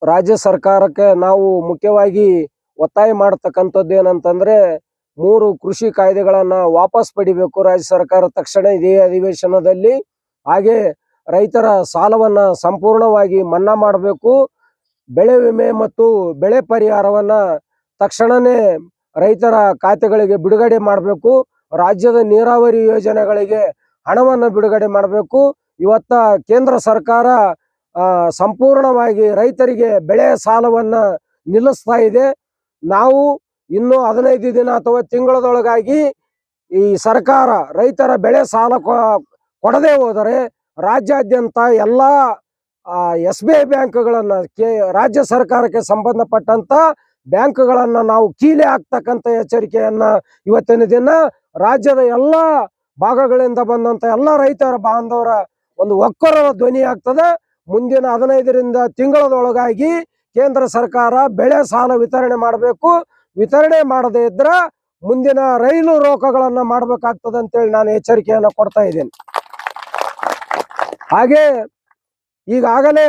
ರಾಜ್ಯ ಸರ್ಕಾರಕ್ಕೆ ನಾವು ಮುಖ್ಯವಾಗಿ ಒತ್ತಾಯ ಮಾಡತಕ್ಕಂಥದ್ದು ಏನಂತಂದ್ರೆ 3 ಕೃಷಿ ಕಾಯ್ದೆಗಳನ್ನ ವಾಪಸ್ ಪಡಿಬೇಕು ರಾಜ್ಯ ಸರ್ಕಾರ ತಕ್ಷಣ ಇದೇ ಅಧಿವೇಶನದಲ್ಲಿ. ಹಾಗೆ ರೈತರ ಸಾಲವನ್ನ ಸಂಪೂರ್ಣವಾಗಿ ಮನ್ನಾ ಮಾಡಬೇಕು. ಬೆಳೆ ವಿಮೆ ಮತ್ತು ಬೆಳೆ ಪರಿಹಾರವನ್ನ ತಕ್ಷಣನೇ ರೈತರ ಖಾತೆಗಳಿಗೆ ಬಿಡುಗಡೆ ಮಾಡಬೇಕು. ರಾಜ್ಯದ ನೀರಾವರಿ ಯೋಜನೆಗಳಿಗೆ ಹಣವನ್ನು ಬಿಡುಗಡೆ ಮಾಡಬೇಕು. ಇವತ್ತ ಕೇಂದ್ರ ಸರ್ಕಾರ ಸಂಪೂರ್ಣವಾಗಿ ರೈತರಿಗೆ ಬೆಳೆ ಸಾಲವನ್ನ ನಿಲ್ಲಿಸ್ತಾ ಇದೆ. ನಾವು ಇನ್ನು 15 ದಿನ ಅಥವಾ ತಿಂಗಳದೊಳಗಾಗಿ ಈ ಸರ್ಕಾರ ರೈತರ ಬೆಳೆ ಸಾಲ ಕೊಡದೇ ಹೋದರೆ ರಾಜ್ಯಾದ್ಯಂತ ಎಲ್ಲ SBI ಬ್ಯಾಂಕ್ಗಳನ್ನ ರಾಜ್ಯ ಸರ್ಕಾರಕ್ಕೆ ಸಂಬಂಧಪಟ್ಟಂತ ಬ್ಯಾಂಕ್ಗಳನ್ನ ನಾವು ಕೀಲಿ ಹಾಕ್ತಕ್ಕಂಥ ಎಚ್ಚರಿಕೆಯನ್ನ ಇವತ್ತಿನ ದಿನ ರಾಜ್ಯದ ಎಲ್ಲ ಭಾಗಗಳಿಂದ ಬಂದಂತ ಎಲ್ಲ ರೈತರ ಬಾಂಧವರ ಒಂದು ಒಕ್ಕರದ ಧ್ವನಿ ಆಗ್ತದೆ. ಮುಂದಿನ 15 ತಿಂಗಳದೊಳಗಾಗಿ ಕೇಂದ್ರ ಸರ್ಕಾರ ಬೆಳೆ ಸಾಲ ವಿತರಣೆ ಮಾಡಬೇಕು. ವಿತರಣೆ ಮಾಡದೇ ಇದ್ರೆ ಮುಂದಿನ ರೈಲು ರೋಕಗಳನ್ನ ಮಾಡಬೇಕಾಗ್ತದೆ ಅಂತೇಳಿ ನಾನು ಎಚ್ಚರಿಕೆಯನ್ನು ಕೊಡ್ತಾ ಇದ್ದೇನೆ. ಹಾಗೆ ಈಗಾಗಲೇ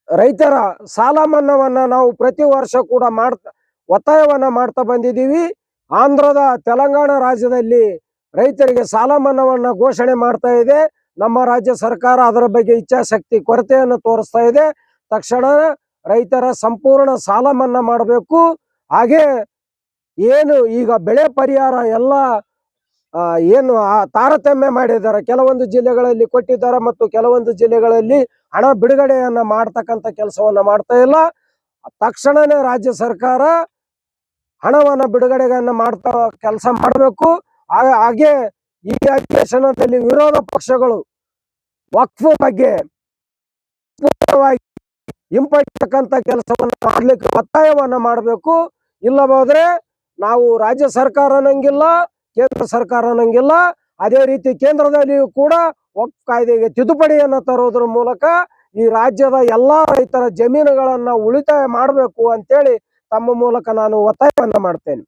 ರೈತರ ಸಾಲ ಮನ್ನಾವನ್ನ ನಾವು ಪ್ರತಿ ವರ್ಷ ಕೂಡ ಒತ್ತಾಯವನ್ನ ಮಾಡ್ತಾ ಬಂದಿದ್ದೀವಿ. ಆಂಧ್ರದ ತೆಲಂಗಾಣ ರಾಜ್ಯದಲ್ಲಿ ರೈತರಿಗೆ ಸಾಲ ಮನ್ನಾವನ್ನ ಘೋಷಣೆ ಮಾಡ್ತಾ ಇದೆ. ನಮ್ಮ ರಾಜ್ಯ ಸರ್ಕಾರ ಅದರ ಬಗ್ಗೆ ಇಚ್ಛಾಶಕ್ತಿ ಕೊರತೆಯನ್ನು ತೋರಿಸ್ತಾ ಇದೆ. ತಕ್ಷಣ ರೈತರ ಸಂಪೂರ್ಣ ಸಾಲ ಮನ್ನಾ ಮಾಡಬೇಕು. ಹಾಗೆ ಏನು ಈಗ ಬೆಳೆ ಪರಿಹಾರ ಎಲ್ಲ ಏನು ತಾರತಮ್ಯ ಮಾಡಿದ್ದಾರೆ, ಕೆಲವೊಂದು ಜಿಲ್ಲೆಗಳಲ್ಲಿ ಕೊಟ್ಟಿದ್ದಾರೆ ಮತ್ತು ಕೆಲವೊಂದು ಜಿಲ್ಲೆಗಳಲ್ಲಿ ಹಣ ಬಿಡುಗಡೆಯನ್ನ ಮಾಡ್ತಕ್ಕಂಥ ಕೆಲಸವನ್ನ ಮಾಡ್ತಾ ಇಲ್ಲ. ತಕ್ಷಣನೇ ರಾಜ್ಯ ಸರ್ಕಾರ ಹಣವನ್ನ ಬಿಡುಗಡೆಯನ್ನ ಮಾಡ್ತಾ ಕೆಲಸ ಮಾಡಬೇಕು. ಹಾಗೆ ಈ ಅಧಿವೇಶನದಲ್ಲಿ ವಿರೋಧ ಪಕ್ಷಗಳು ವಕ್ಫ್ ಬಗ್ಗೆ ಹಿಂಪಡಿತಕ್ಕಂಥ ಕೆಲಸವನ್ನ ಮಾಡ್ಲಿಕ್ಕೆ ಒತ್ತಾಯವನ್ನ ಮಾಡಬೇಕು. ಇಲ್ಲವಾದ್ರೆ ನಾವು ರಾಜ್ಯ ಸರ್ಕಾರ ಅನ್ನಂಗಿಲ್ಲ, ಕೇಂದ್ರ ಸರ್ಕಾರ ಅನ್ನಂಗಿಲ್ಲ. ಅದೇ ರೀತಿ ಕೇಂದ್ರದಲ್ಲಿಯೂ ಕೂಡ ವಕ್ಫ್ ಕಾಯ್ದೆಗೆ ತಿದ್ದುಪಡಿಯನ್ನು ತರೋದ್ರ ಮೂಲಕ ಈ ರಾಜ್ಯದ ಎಲ್ಲಾ ರೈತರ ಜಮೀನುಗಳನ್ನ ಉಳಿತಾಯ ಮಾಡಬೇಕು ಅಂತೇಳಿ ತಮ್ಮ ಮೂಲಕ ನಾನು ಒತ್ತಾಯವನ್ನ ಮಾಡ್ತೇನೆ.